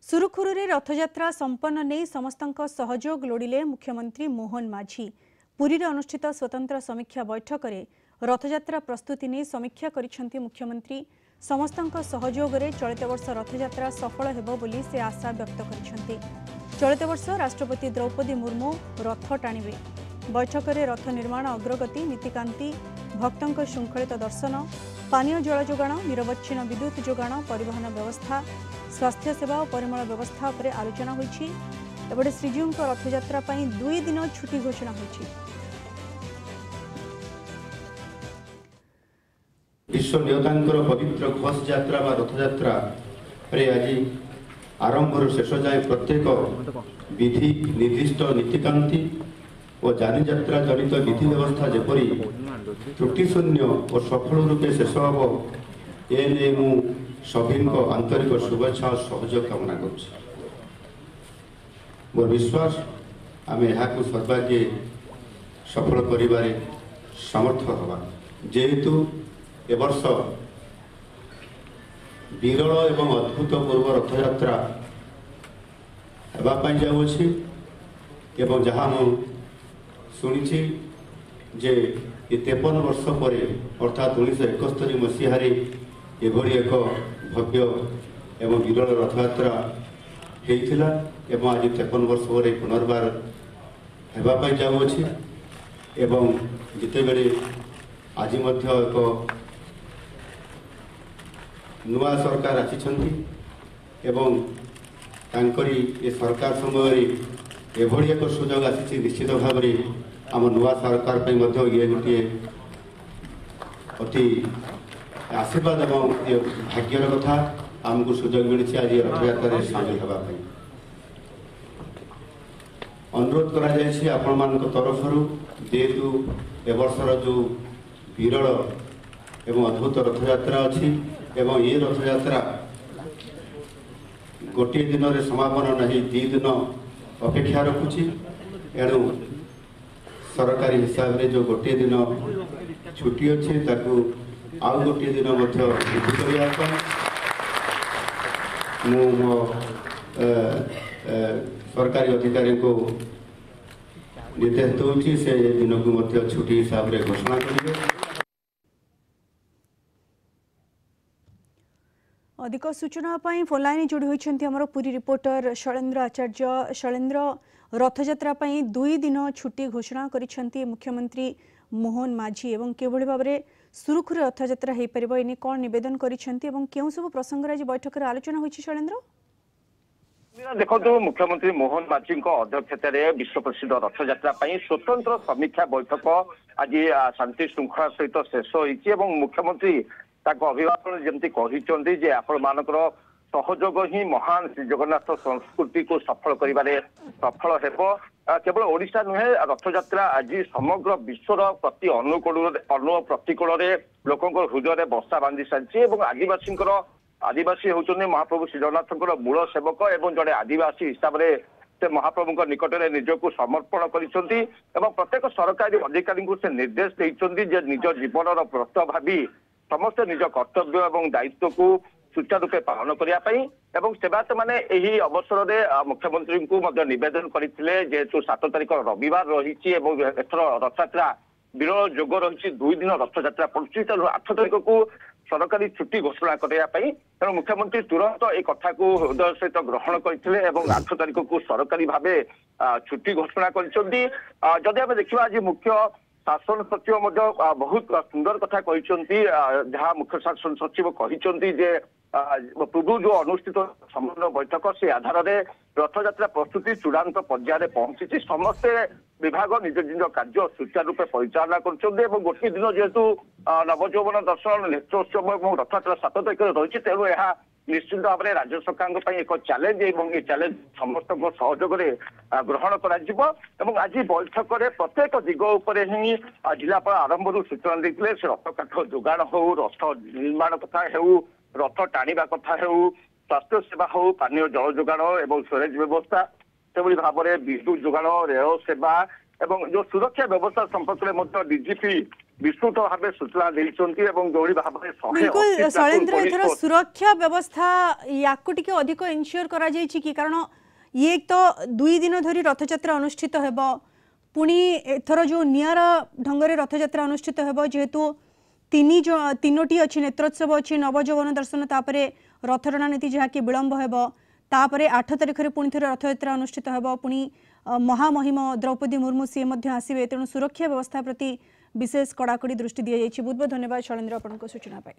सुरुखुरुरे रथयात्रा संपन्न नहीं समस्तक सहयोग लोड़िले मुख्यमंत्री मोहन माझी। पुरी अनुष्ठित स्वतंत्र समीक्षा बैठक में रथयात्रा प्रस्तुति नहीं समीक्षा करिसेंति मुख्यमंत्री। समस्तक सहयोग रे चलित वर्ष रथयात्रा सफल हेबो बोली से आशा व्यक्त करिसेंति। चलित वर्ष राष्ट्रपति द्रौपदी मुर्मू रथ टाणिबे। बैठक में रथ निर्माण अग्रगति, नीतिकांति, भक्तों श्रृंखलित दर्शन, पानीय जल जोगाण, निरवच्छिन्न विद्युत जोगाण, परिवहन व्यवस्था, स्वास्थ्य सेवा और परिमल व्यवस्था पर आलोचना होईछि। एबडे श्रीजीव रथयात्रा 2 दिन छुट्टी घोषणा होईछि। विश्व देवतांकर पवित्र घोष यात्रा व रथयात्रा आज आरंभ शेष जाए प्रत्येक विधि निर्दिष्ट नीतिकांति और जानी यात्रा जनित विधि व्यवस्था जेपरी त्रुटिशून्य और सफल रूपे शेष हम एने मु सभी आंतरिक शुभेच्छा और सहयोग कामना कर मोर विश्वास आम यहाँ सर्वागे सफल करिबारे समर्थ हवा। जेहेतु ए वर्ष विरल एवं अद्भुतपूर्व रथयात्रा हेबापाई जाउछि एवं जहाँ मु शुणी जे 53 वर्ष पर अर्थात 1971 मसीह एभली एक भव्य एवं विरल रथयात्रा होता एवं आज 53 वर्ष पर पुनर्बार हेबापाई जाउछि एवं जितेबेले आज एक नुआ सरकार आसिछंती एवं तांकरी ए सरकार समय एभली एक सुजोग आसी निश्चित भाव में आम नुआ सरकार पे ये गोटे अति आशीर्वाद एवं भाग्यर कथा आमको सुजोग मिली आज रथयात्रा सामिल होगापी। अनुरोध करा आपण मान तरफ जेहेतु ए वर्षर जो विरल एवं अद्भुत रथयात्रा अच्छी एवं ये रथयात्रा गोटे दिन रे समापन नहीं 2 दिन अपेक्षा रखुची एणु सरकारी हिसाब रे जो गोटे दिन छुट्टी अच्छी ताकू आउ गोटे दिन मो सरकारी अधिकारी को निर्देश दूसरी से दिन को छुट्टी हिसाब रे घोषणा करेंगे। अधिक सूचना फोन लाइन जोड़ी होती आमर पुरी रिपोर्टर शैलेन्द्र आचार्य। शैलेन्द्र, रथयात्रा 2 दिन छुट्टी घोषणा करिसेंति मुख्यमंत्री मोहन माझी एवं केभली भाव में सुरुखुरु रथयात्रा हो पार एने कौन नवेदन करिसेंति एवं केउ सब प्रसंग आज बैठक में आलोचना होईछि? शैलेन्द्र, देखो मुख्यमंत्री मोहन माझी अध्यक्षतार विश्व प्रसिद्ध रथयात्रा स्वतंत्र समीक्षा बैठक आज शांति श्रृंखला सहित शेष होईछि एवं मुख्यमंत्री अभिभाषण जमती कहते आपण मानकर सहयोग ही महान श्री जगन्नाथ संस्कृति को सफल करिबारे सफल हेबो। केवल ओडिशा नुहे रथयात्रा आज समग्र विश्वर प्रति अनु प्रतिकूल लोकों हृदय बसा बांधि सारी आदिवासी होचने महाप्रभु श्री जगन्नाथ मूल सेवक एवं जड़े आदिवासी हिसाब से महाप्रभु निकट में निजक समर्पण करिसेंति एवं प्रत्येक सरकारी अधिकारी को से निर्देश देइसेंति जे निज जीवन व्रत भावी समस्त निज कर्तव्य एवं दायित्व को सुचारू रूपे पालन करने सेवायत मैंने यही अवसर में मुख्यमंत्री को नवेदन करते जेहेतु 7 तारिख रविवार रही एथर रथयात्रा विरल जोग रही 2 दिन रथयात्रा पड़ुची तेणु 8 तारिख को सरकारी छुट्टी घोषणा करने तेणु मुख्यमंत्री तुरंत ये कथा को हृदय सहित ग्रहण करते 8 तारिख को सरकारी भाव छुट्टी घोषणा करदी आम देखा आज मुख्य शासन सचिव बहुत सुंदर कथा कहते जहाँ मुख्य शासन सचिव कहते पूर्व जो अनुष्ठित समन्वय बैठक से आधार में रथयात्रा प्रस्तुति चूड़ांत पर्यायर पहुंची समस्ते विभाग निज निज कार्य सुचारू रूपे परिचालना कर गोटे दिन जेहेतु नवयौवन दर्शन नेत्रोत्सव और रथयात्रा 7 तारिख रही तेणु यह निश्चित भाव में राज्य सरकार एक चैलेंज ये चैलेंज समस्त सहयोग ग्रहण कर आज बैठक में प्रत्येक दिग उपर ही जिलापाल आरंभ सूचना देते रथ काठ जोगाण हो रथ निर्माण कथा हो रथ टाणिबा कथा हो स्वास्थ्य सेवा हो पानीय जल जोगाण एवं स्टोरेज व्यवस्था से भाव में विद्युत जोगाण रेल सेवा एवं जो सुरक्षा व्यवस्था संपर्क में डीजीपी विस्तृत भाव सूचना देइछन्ती एवं जोड़ी भाव बिल्कुल शैलेंद्र एथर सुरक्षा व्यवस्था याकु टिके अधिक इनश्योर करा जायछि कि कारण ये एक तो 2 दिन धरी रथयात्रा अनुष्ठित हेबो पुणी एथर जो नियर ढंगरे रथयात्रा अनुष्ठित हेबो जेहेतु तीनोटी अच्छी नेत्रोत्सव अच्छी नवजौवन दर्शन तापरे रथटଣା नीति जहाँकि विलंब हेबो तापरे 8 तारिख रे पुणी थे रथयात्रा अनुष्ठित हेबो पुणी महामहिम द्रौपदी मुर्मू सी मध्य आसीबे तेणु सुरक्षा व्यवस्था प्रति विशेष कड़ाकड़ी दृष्टि दिया जायछि। बहुत बहुत धन्यवाद शैलेंद्र आपनको सूचना पाई।